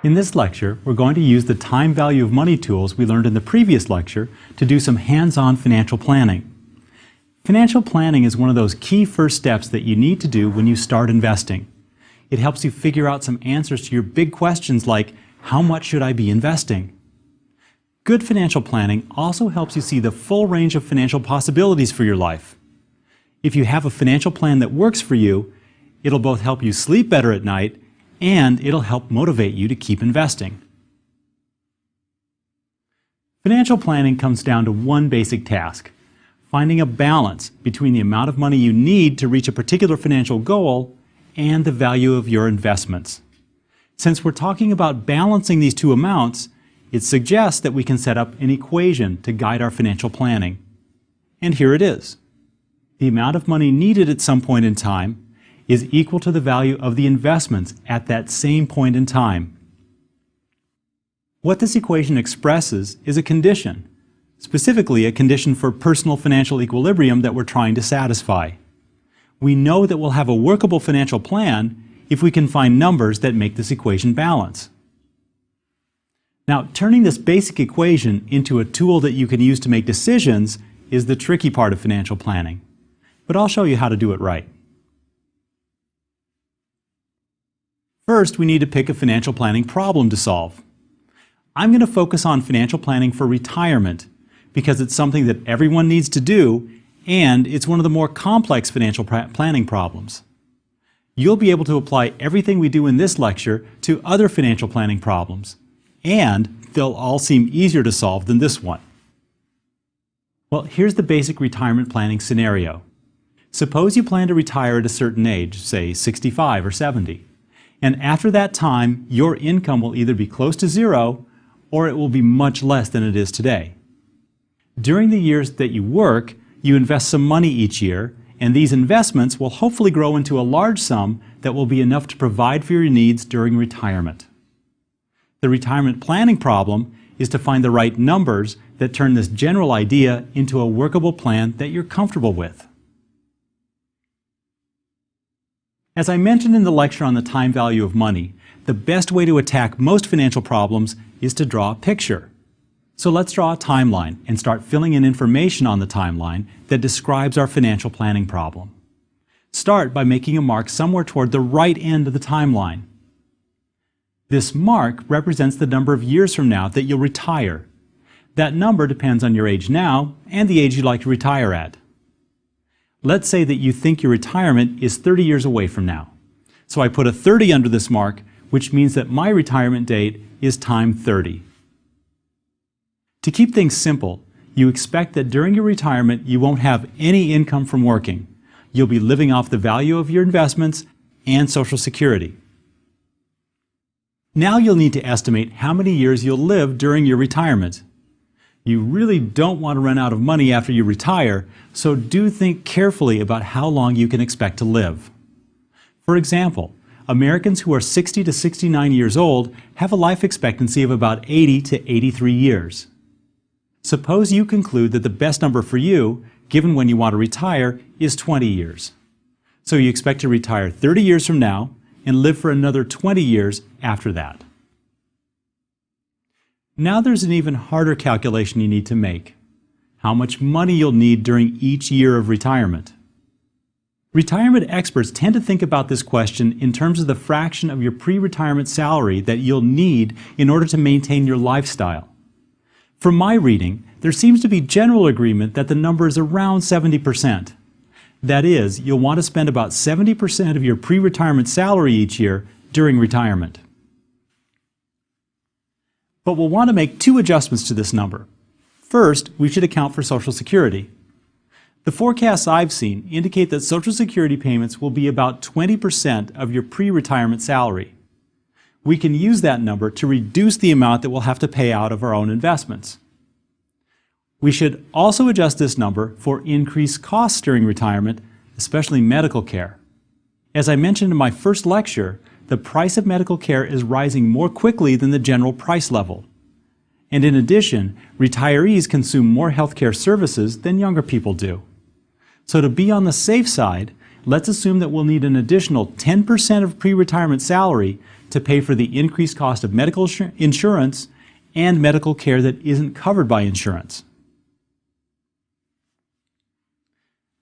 In this lecture, we're going to use the time value of money tools we learned in the previous lecture to do some hands-on financial planning. Financial planning is one of those key first steps that you need to do when you start investing. It helps you figure out some answers to your big questions like, how much should I be investing? Good financial planning also helps you see the full range of financial possibilities for your life. If you have a financial plan that works for you, it'll both help you sleep better at night and it'll help motivate you to keep investing. Financial planning comes down to one basic task: finding a balance between the amount of money you need to reach a particular financial goal and the value of your investments. Since we're talking about balancing these two amounts, it suggests that we can set up an equation to guide our financial planning. And here it is. The amount of money needed at some point in time is equal to the value of the investments at that same point in time. What this equation expresses is a condition, specifically a condition for personal financial equilibrium that we're trying to satisfy. We know that we'll have a workable financial plan if we can find numbers that make this equation balance. Now, turning this basic equation into a tool that you can use to make decisions is the tricky part of financial planning. But I'll show you how to do it right. First, we need to pick a financial planning problem to solve. I'm going to focus on financial planning for retirement because it's something that everyone needs to do, and it's one of the more complex financial planning problems. You'll be able to apply everything we do in this lecture to other financial planning problems, and they'll all seem easier to solve than this one. Well, here's the basic retirement planning scenario. Suppose you plan to retire at a certain age, say 65 or 70. And after that time, your income will either be close to zero or it will be much less than it is today. During the years that you work, you invest some money each year, and these investments will hopefully grow into a large sum that will be enough to provide for your needs during retirement. The retirement planning problem is to find the right numbers that turn this general idea into a workable plan that you're comfortable with. As I mentioned in the lecture on the time value of money, the best way to attack most financial problems is to draw a picture. So let's draw a timeline and start filling in information on the timeline that describes our financial planning problem. Start by making a mark somewhere toward the right end of the timeline. This mark represents the number of years from now that you'll retire. That number depends on your age now and the age you'd like to retire at. Let's say that you think your retirement is 30 years away from now. So I put a 30 under this mark, which means that my retirement date is time 30. To keep things simple, you expect that during your retirement you won't have any income from working. You'll be living off the value of your investments and Social Security. Now you'll need to estimate how many years you'll live during your retirement. You really don't want to run out of money after you retire, so do think carefully about how long you can expect to live. For example, Americans who are 60 to 69 years old have a life expectancy of about 80 to 83 years. Suppose you conclude that the best number for you, given when you want to retire, is 20 years. So you expect to retire 30 years from now and live for another 20 years after that. Now there's an even harder calculation you need to make: how much money you'll need during each year of retirement. Retirement experts tend to think about this question in terms of the fraction of your pre-retirement salary that you'll need in order to maintain your lifestyle. From my reading, there seems to be general agreement that the number is around 70%. That is, you'll want to spend about 70% of your pre-retirement salary each year during retirement. But we'll want to make two adjustments to this number. First, we should account for Social Security. The forecasts I've seen indicate that Social Security payments will be about 20% of your pre-retirement salary. We can use that number to reduce the amount that we'll have to pay out of our own investments. We should also adjust this number for increased costs during retirement, especially medical care. As I mentioned in my first lecture, the price of medical care is rising more quickly than the general price level. And in addition, retirees consume more healthcare services than younger people do. So to be on the safe side, let's assume that we'll need an additional 10% of pre-retirement salary to pay for the increased cost of medical insurance and medical care that isn't covered by insurance.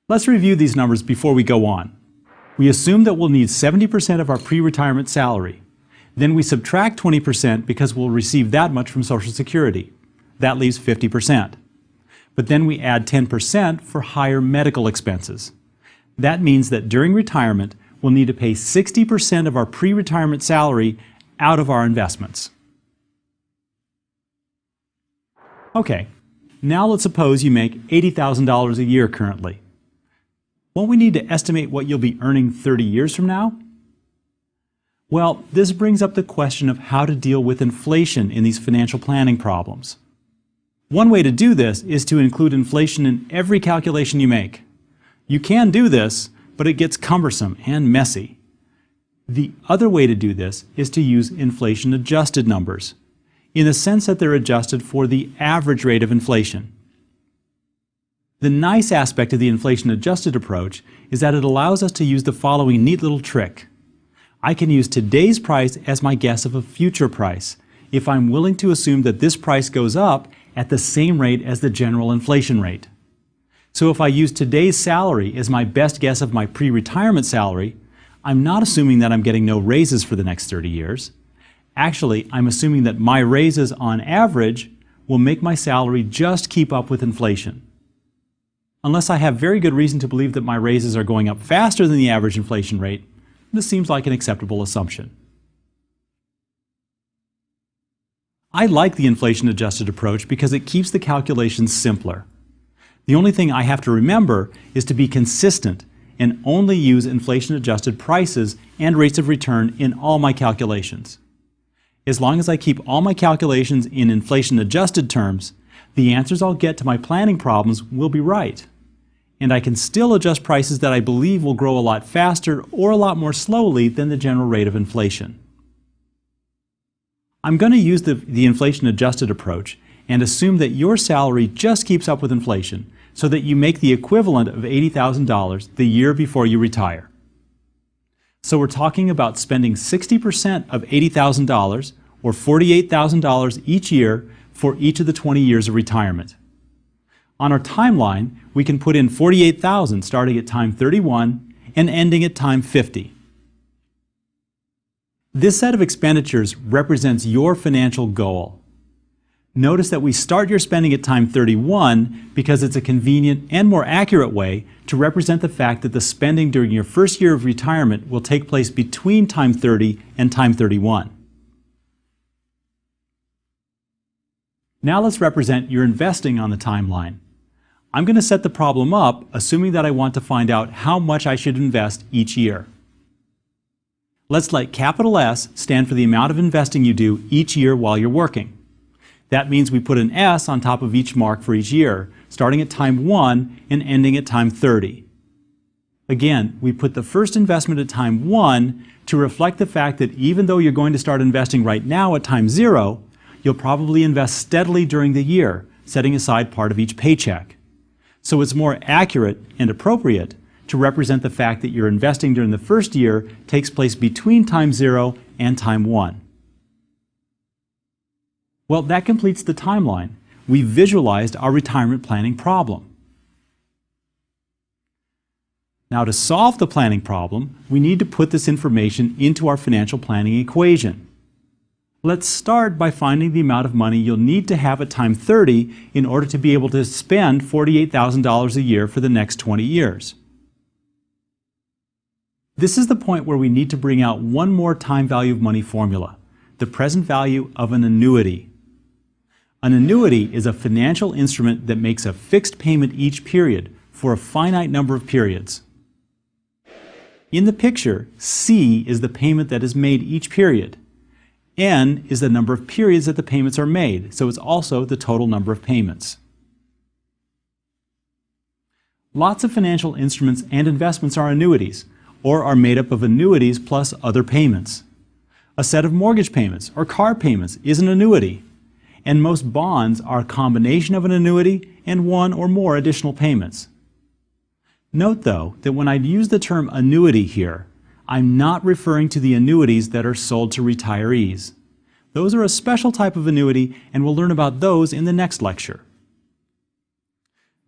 Let's review these numbers before we go on. We assume that we'll need 70% of our pre-retirement salary. Then we subtract 20% because we'll receive that much from Social Security. That leaves 50%. But then we add 10% for higher medical expenses. That means that during retirement, we'll need to pay 60% of our pre-retirement salary out of our investments. Okay, now let's suppose you make $80,000 a year currently. Won't we need to estimate what you'll be earning 30 years from now? Well, this brings up the question of how to deal with inflation in these financial planning problems. One way to do this is to include inflation in every calculation you make. You can do this, but it gets cumbersome and messy. The other way to do this is to use inflation-adjusted numbers, in the sense that they're adjusted for the average rate of inflation. The nice aspect of the inflation-adjusted approach is that it allows us to use the following neat little trick. I can use today's price as my guess of a future price if I'm willing to assume that this price goes up at the same rate as the general inflation rate. So if I use today's salary as my best guess of my pre-retirement salary, I'm not assuming that I'm getting no raises for the next 30 years. Actually, I'm assuming that my raises on average will make my salary just keep up with inflation. Unless I have very good reason to believe that my raises are going up faster than the average inflation rate, this seems like an acceptable assumption. I like the inflation-adjusted approach because it keeps the calculations simpler. The only thing I have to remember is to be consistent and only use inflation-adjusted prices and rates of return in all my calculations. As long as I keep all my calculations in inflation-adjusted terms, the answers I'll get to my planning problems will be right. And I can still adjust prices that I believe will grow a lot faster or a lot more slowly than the general rate of inflation. I'm going to use the inflation-adjusted approach and assume that your salary just keeps up with inflation so that you make the equivalent of $80,000 the year before you retire. So we're talking about spending 60% of $80,000 or $48,000 each year for each of the 20 years of retirement. On our timeline, we can put in $48,000 starting at time 31 and ending at time 50. This set of expenditures represents your financial goal. Notice that we start your spending at time 31 because it's a convenient and more accurate way to represent the fact that the spending during your first year of retirement will take place between time 30 and time 31. Now let's represent your investing on the timeline. I'm going to set the problem up assuming that I want to find out how much I should invest each year. Let's let capital S stand for the amount of investing you do each year while you're working. That means we put an S on top of each mark for each year, starting at time 1 and ending at time 30. Again, we put the first investment at time 1 to reflect the fact that even though you're going to start investing right now at time 0, you'll probably invest steadily during the year, setting aside part of each paycheck. So it's more accurate and appropriate to represent the fact that your investing during the first year takes place between time 0 and time 1. Well, that completes the timeline. We visualized our retirement planning problem. Now, to solve the planning problem, we need to put this information into our financial planning equation. Let's start by finding the amount of money you'll need to have at time 30 in order to be able to spend $48,000 a year for the next 20 years. This is the point where we need to bring out one more time value of money formula, the present value of an annuity. An annuity is a financial instrument that makes a fixed payment each period for a finite number of periods. In the picture, C is the payment that is made each period. N is the number of periods that the payments are made, so it's also the total number of payments. Lots of financial instruments and investments are annuities, or are made up of annuities plus other payments. A set of mortgage payments or car payments is an annuity, and most bonds are a combination of an annuity and one or more additional payments. Note, though, that when I use the term annuity here, I'm not referring to the annuities that are sold to retirees. Those are a special type of annuity, and we'll learn about those in the next lecture.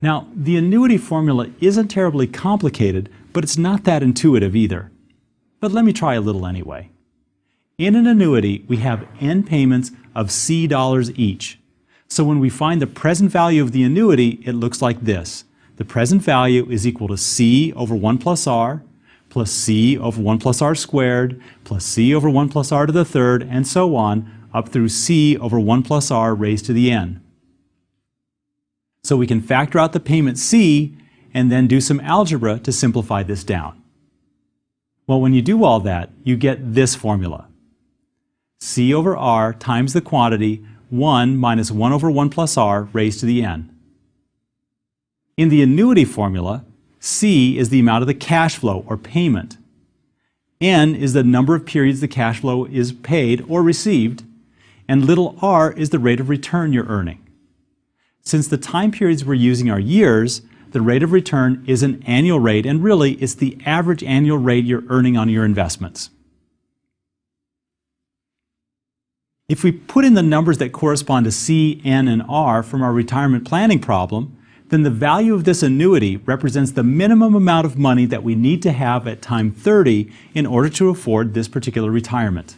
Now, the annuity formula isn't terribly complicated, but it's not that intuitive either. But let me try a little anyway. In an annuity, we have N payments of C dollars each. So when we find the present value of the annuity, it looks like this. The present value is equal to C over 1 plus R, plus C over 1 plus R squared, plus C over 1 plus R to the third, and so on, up through C over 1 plus R raised to the N. So we can factor out the payment C and then do some algebra to simplify this down. Well, when you do all that, you get this formula. C over R times the quantity 1 minus 1 over 1 plus R raised to the N. In the annuity formula, C is the amount of the cash flow or payment. N is the number of periods the cash flow is paid or received, and little r is the rate of return you're earning. Since the time periods we're using are years, the rate of return is an annual rate, and really it's the average annual rate you're earning on your investments. If we put in the numbers that correspond to C, N, and R from our retirement planning problem, then the value of this annuity represents the minimum amount of money that we need to have at time 30 in order to afford this particular retirement.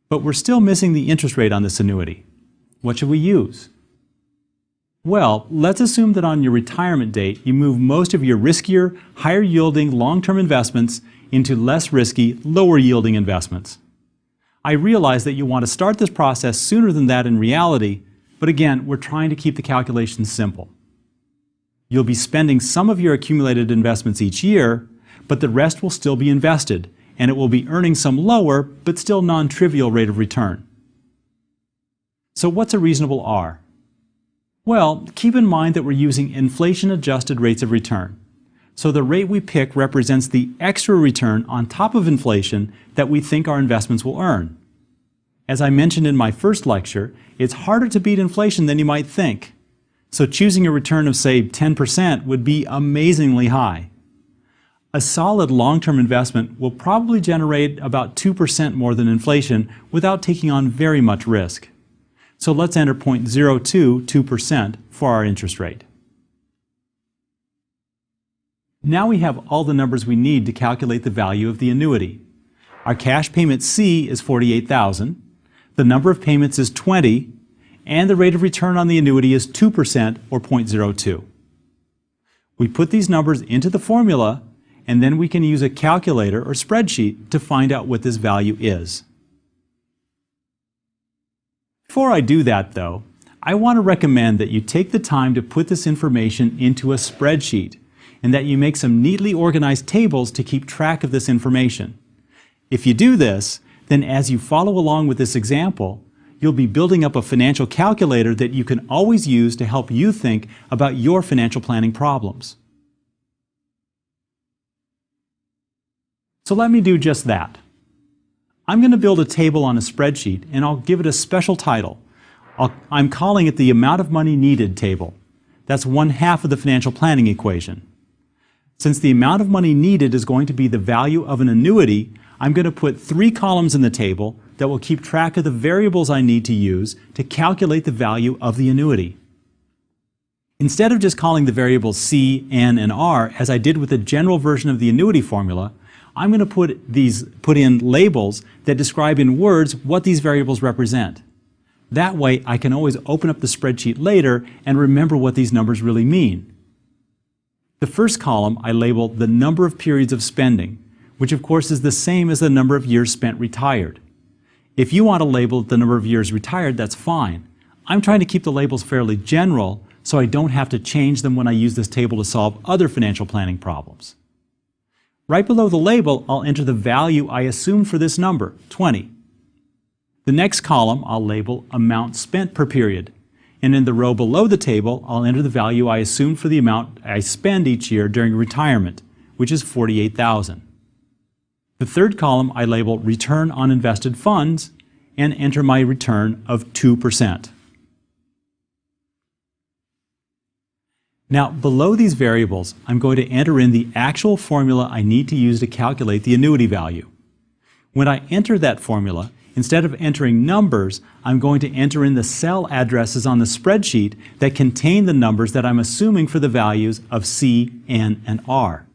But we're still missing the interest rate on this annuity. What should we use? Well, let's assume that on your retirement date, you move most of your riskier, higher yielding long-term investments into less risky, lower yielding investments. I realize that you want to start this process sooner than that in reality, but again, we're trying to keep the calculations simple. You'll be spending some of your accumulated investments each year, but the rest will still be invested, and it will be earning some lower, but still non-trivial rate of return. So what's a reasonable R? Well, keep in mind that we're using inflation-adjusted rates of return. So the rate we pick represents the extra return on top of inflation that we think our investments will earn. As I mentioned in my first lecture, it's harder to beat inflation than you might think. So choosing a return of, say, 10% would be amazingly high. A solid long-term investment will probably generate about 2% more than inflation without taking on very much risk. So let's enter 0.022% for our interest rate. Now we have all the numbers we need to calculate the value of the annuity. Our cash payment C is $48,000, the number of payments is 20, and the rate of return on the annuity is 2% or 0.02. We put these numbers into the formula, and then we can use a calculator or spreadsheet to find out what this value is. Before I do that, though, I want to recommend that you take the time to put this information into a spreadsheet and that you make some neatly organized tables to keep track of this information. If you do this, then as you follow along with this example, you'll be building up a financial calculator that you can always use to help you think about your financial planning problems. So let me do just that. I'm going to build a table on a spreadsheet, and I'll give it a special title. I'm calling it the amount of money needed table. That's 1/2 of the financial planning equation. Since the amount of money needed is going to be the value of an annuity, I'm going to put 3 columns in the table that will keep track of the variables I need to use to calculate the value of the annuity. Instead of just calling the variables C, N, and R, as I did with the general version of the annuity formula, I'm going to put in labels that describe in words what these variables represent. That way, I can always open up the spreadsheet later and remember what these numbers really mean. The first column I label the number of periods of spending, which of course is the same as the number of years spent retired. If you want to label the number of years retired, that's fine. I'm trying to keep the labels fairly general so I don't have to change them when I use this table to solve other financial planning problems. Right below the label, I'll enter the value I assume for this number, 20. The next column I'll label amount spent per period. And in the row below the table, I'll enter the value I assume for the amount I spend each year during retirement, which is $48,000. The third column I label return on invested funds and enter my return of 2%. Now, below these variables, I'm going to enter in the actual formula I need to use to calculate the annuity value. When I enter that formula, instead of entering numbers, I'm going to enter in the cell addresses on the spreadsheet that contain the numbers that I'm assuming for the values of C, N, and R.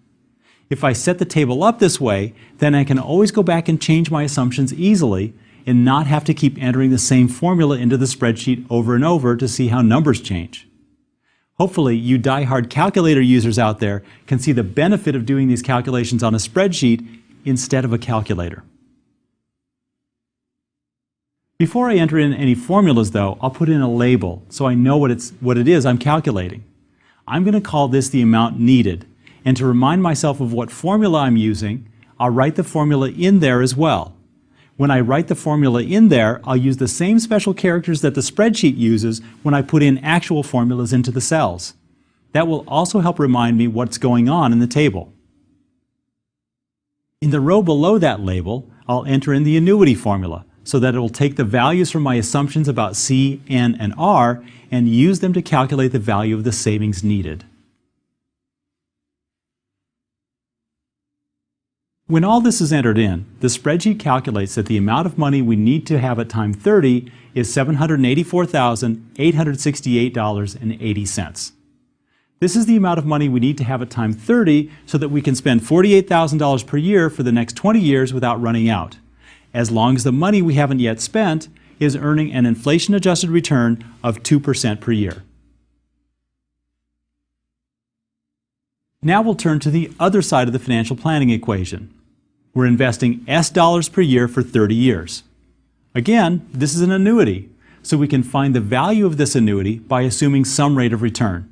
If I set the table up this way, then I can always go back and change my assumptions easily and not have to keep entering the same formula into the spreadsheet over and over to see how numbers change. Hopefully, you die-hard calculator users out there can see the benefit of doing these calculations on a spreadsheet instead of a calculator. Before I enter in any formulas, though, I'll put in a label so I know what it is I'm calculating. I'm going to call this the amount needed, and to remind myself of what formula I'm using, I'll write the formula in there as well. When I write the formula in there, I'll use the same special characters that the spreadsheet uses when I put in actual formulas into the cells. That will also help remind me what's going on in the table. In the row below that label, I'll enter in the annuity formula so that it will take the values from my assumptions about C, N, and R and use them to calculate the value of the savings needed. When all this is entered in, the spreadsheet calculates that the amount of money we need to have at time 30 is $784,868.80. This is the amount of money we need to have at time 30 so that we can spend $48,000 per year for the next 20 years without running out, as long as the money we haven't yet spent is earning an inflation-adjusted return of 2% per year. Now we'll turn to the other side of the financial planning equation. We're investing S dollars per year for 30 years. Again, this is an annuity, so we can find the value of this annuity by assuming some rate of return.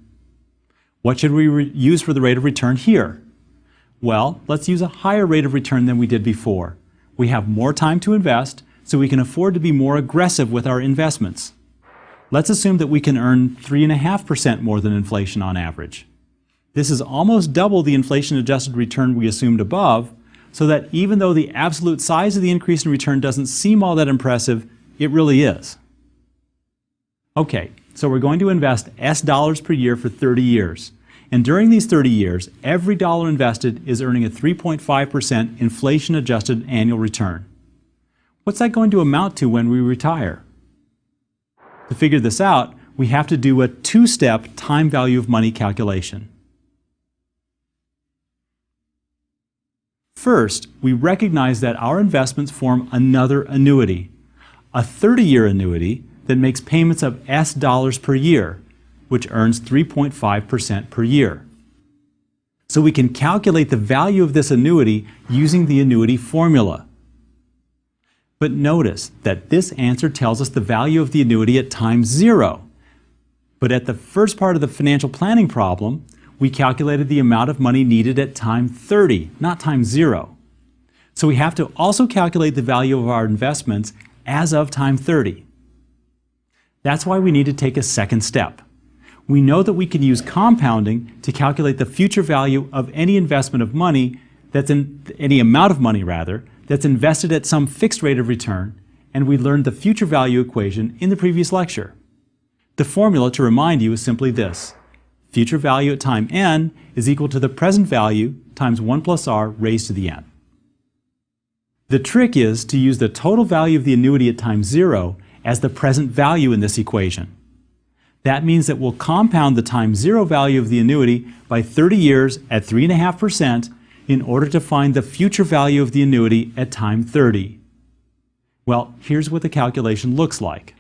What should we use for the rate of return here? Well, let's use a higher rate of return than we did before. We have more time to invest, so we can afford to be more aggressive with our investments. Let's assume that we can earn 3.5% more than inflation on average. This is almost double the inflation-adjusted return we assumed above, so that even though the absolute size of the increase in return doesn't seem all that impressive, it really is. Okay, so we're going to invest S dollars per year for 30 years. And during these 30 years, every dollar invested is earning a 3.5% inflation-adjusted annual return. What's that going to amount to when we retire? To figure this out, we have to do a two-step time value of money calculation. First, we recognize that our investments form another annuity, a 30-year annuity that makes payments of S dollars per year, which earns 3.5% per year. So we can calculate the value of this annuity using the annuity formula. But notice that this answer tells us the value of the annuity at time 0. But at the first part of the financial planning problem, we calculated the amount of money needed at time 30, not time 0. So we have to also calculate the value of our investments as of time 30. That's why we need to take a second step. We know that we can use compounding to calculate the future value of any investment of money any amount of money rather, that's invested at some fixed rate of return, and we learned the future value equation in the previous lecture. The formula, to remind you, is simply this. Future value at time n is equal to the present value times 1 plus r raised to the n. The trick is to use the total value of the annuity at time 0 as the present value in this equation. That means that we'll compound the time 0 value of the annuity by 30 years at 3.5% in order to find the future value of the annuity at time 30. Well, here's what the calculation looks like.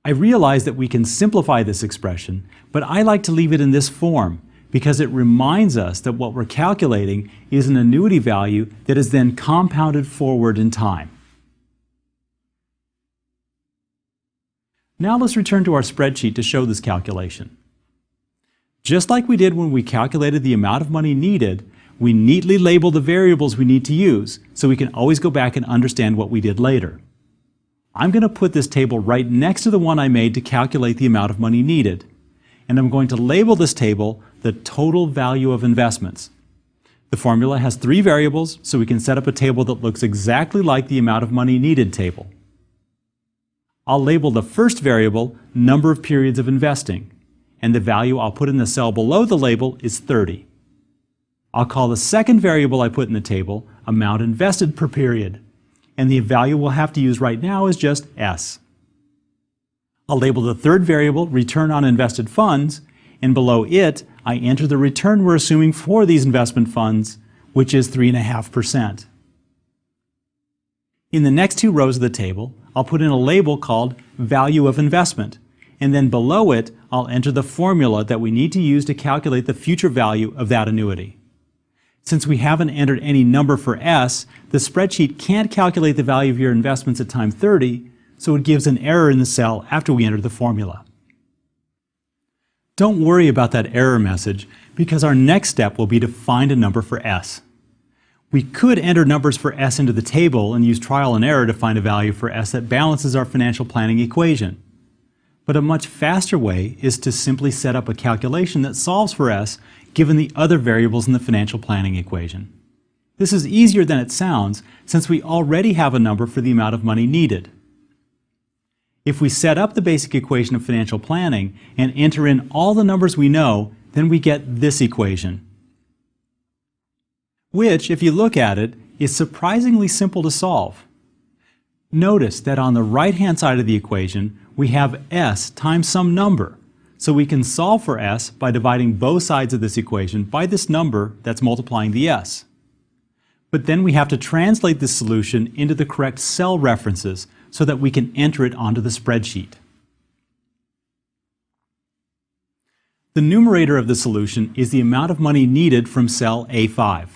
I realize that we can simplify this expression, but I like to leave it in this form because it reminds us that what we're calculating is an annuity value that is then compounded forward in time. Now let's return to our spreadsheet to show this calculation. Just like we did when we calculated the amount of money needed, we neatly label the variables we need to use so we can always go back and understand what we did later. I'm going to put this table right next to the one I made to calculate the amount of money needed. And I'm going to label this table the total value of investments. The formula has 3 variables, so we can set up a table that looks exactly like the amount of money needed table. I'll label the first variable number of periods of investing, and the value I'll put in the cell below the label is 30. I'll call the second variable I put in the table amount invested per period, and the value we'll have to use right now is just S. I'll label the third variable return on invested funds, and below it I enter the return we're assuming for these investment funds, which is 3.5%. In the next two rows of the table, I'll put in a label called value of investment, and then below it I'll enter the formula that we need to use to calculate the future value of that annuity. Since we haven't entered any number for S, the spreadsheet can't calculate the value of your investments at time 30, so it gives an error in the cell after we enter the formula. Don't worry about that error message, because our next step will be to find a number for S. We could enter numbers for S into the table and use trial and error to find a value for S that balances our financial planning equation. But a much faster way is to simply set up a calculation that solves for S given the other variables in the financial planning equation. This is easier than it sounds, since we already have a number for the amount of money needed. If we set up the basic equation of financial planning and enter in all the numbers we know, then we get this equation, which, if you look at it, is surprisingly simple to solve. Notice that on the right-hand side of the equation, we have S times some number, so we can solve for S by dividing both sides of this equation by this number that's multiplying the S. But then we have to translate this solution into the correct cell references so that we can enter it onto the spreadsheet. The numerator of the solution is the amount of money needed from cell A5.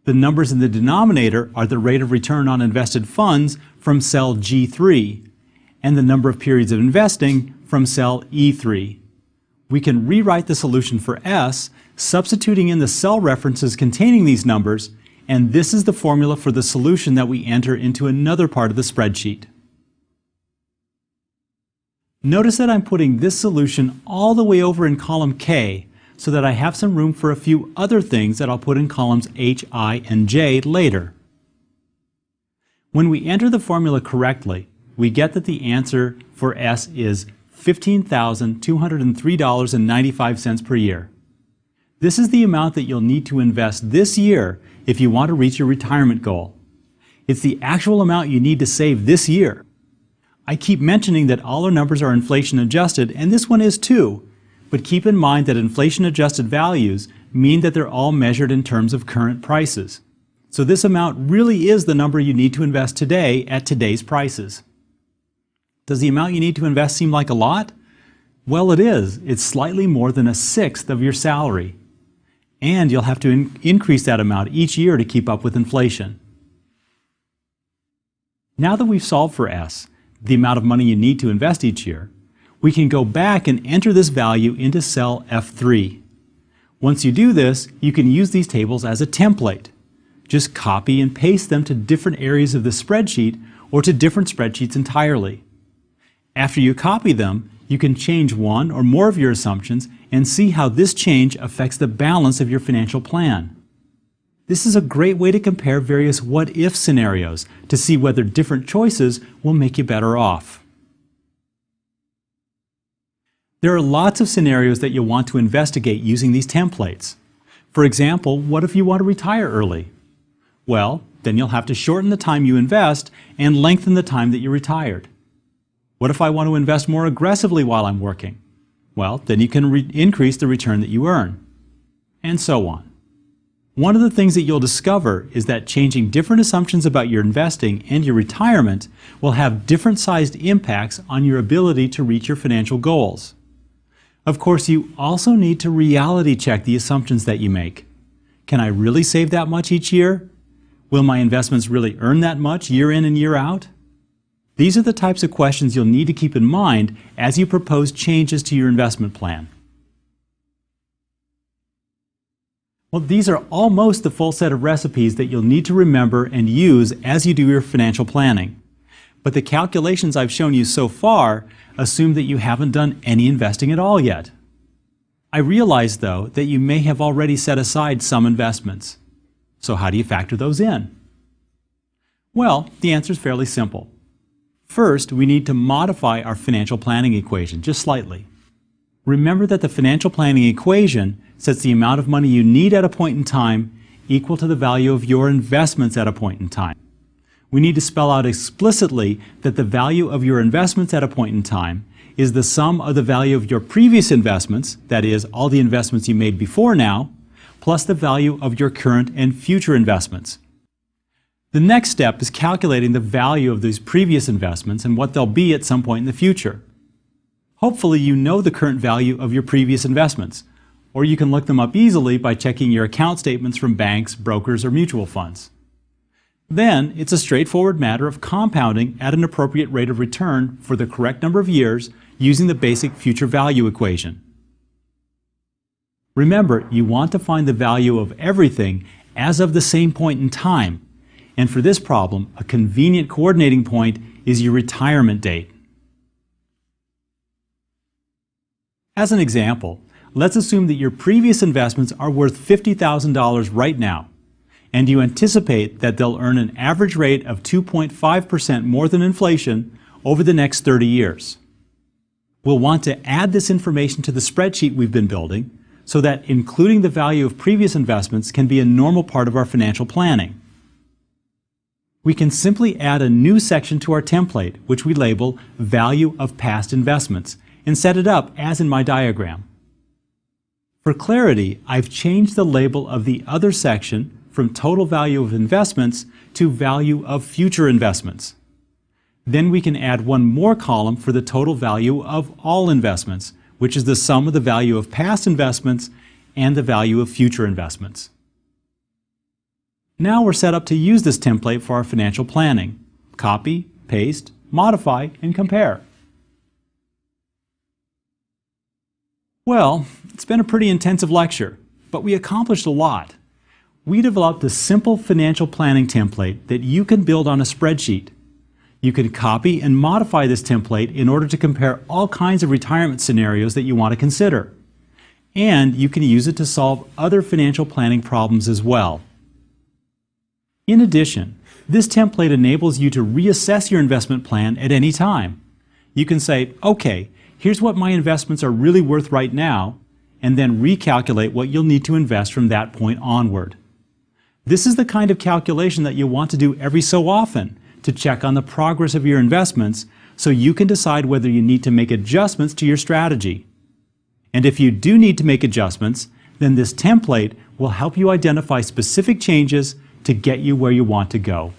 The numbers in the denominator are the rate of return on invested funds from cell G3 and the number of periods of investing from cell E3. We can rewrite the solution for S, substituting in the cell references containing these numbers, and this is the formula for the solution that we enter into another part of the spreadsheet. Notice that I'm putting this solution all the way over in column K so that I have some room for a few other things that I'll put in columns H, I, and J later. When we enter the formula correctly, we get that the answer for S is $15,203.95 per year. This is the amount that you'll need to invest this year if you want to reach your retirement goal. It's the actual amount you need to save this year. I keep mentioning that all our numbers are inflation adjusted, and this one is too, but keep in mind that inflation adjusted values mean that they're all measured in terms of current prices. So this amount really is the number you need to invest today at today's prices. Does the amount you need to invest seem like a lot? Well, it is. It's slightly more than 1/6 of your salary. And you'll have to increase that amount each year to keep up with inflation. Now that we've solved for S, the amount of money you need to invest each year, we can go back and enter this value into cell F3. Once you do this, you can use these tables as a template. Just copy and paste them to different areas of the spreadsheet or to different spreadsheets entirely. After you copy them, you can change one or more of your assumptions and see how this change affects the balance of your financial plan. This is a great way to compare various what-if scenarios to see whether different choices will make you better off. There are lots of scenarios that you'll want to investigate using these templates. For example, what if you want to retire early? Well, then you'll have to shorten the time you invest and lengthen the time that you're retired. What if I want to invest more aggressively while I'm working? Well, then you can increase the return that you earn, and so on. One of the things that you'll discover is that changing different assumptions about your investing and your retirement will have different sized impacts on your ability to reach your financial goals. Of course, you also need to reality check the assumptions that you make. Can I really save that much each year? Will my investments really earn that much year in and year out? These are the types of questions you'll need to keep in mind as you propose changes to your investment plan. Well, these are almost the full set of recipes that you'll need to remember and use as you do your financial planning. But the calculations I've shown you so far assume that you haven't done any investing at all yet. I realize, though, that you may have already set aside some investments. So how do you factor those in? Well, the answer is fairly simple. First, we need to modify our financial planning equation just slightly. Remember that the financial planning equation sets the amount of money you need at a point in time equal to the value of your investments at a point in time. We need to spell out explicitly that the value of your investments at a point in time is the sum of the value of your previous investments, that is, all the investments you made before now, plus the value of your current and future investments. The next step is calculating the value of these previous investments and what they'll be at some point in the future. Hopefully you know the current value of your previous investments, or you can look them up easily by checking your account statements from banks, brokers, or mutual funds. Then, it's a straightforward matter of compounding at an appropriate rate of return for the correct number of years using the basic future value equation. Remember, you want to find the value of everything as of the same point in time. And for this problem, a convenient coordinating point is your retirement date. As an example, let's assume that your previous investments are worth $50,000 right now, and you anticipate that they'll earn an average rate of 2.5% more than inflation over the next 30 years. We'll want to add this information to the spreadsheet we've been building so that including the value of previous investments can be a normal part of our financial planning. We can simply add a new section to our template, which we label Value of Past Investments, and set it up as in my diagram. For clarity, I've changed the label of the other section from Total Value of Investments to Value of Future Investments. Then we can add one more column for the total value of all investments, which is the sum of the value of past investments and the value of future investments. Now we're set up to use this template for our financial planning. Copy, paste, modify, and compare. Well, it's been a pretty intensive lecture, but we accomplished a lot. We developed a simple financial planning template that you can build on a spreadsheet. You can copy and modify this template in order to compare all kinds of retirement scenarios that you want to consider. And you can use it to solve other financial planning problems as well. In addition, this template enables you to reassess your investment plan at any time. You can say, okay, here's what my investments are really worth right now, and then recalculate what you'll need to invest from that point onward. This is the kind of calculation that you'll want to do every so often to check on the progress of your investments so you can decide whether you need to make adjustments to your strategy. And if you do need to make adjustments, then this template will help you identify specific changes to get you where you want to go.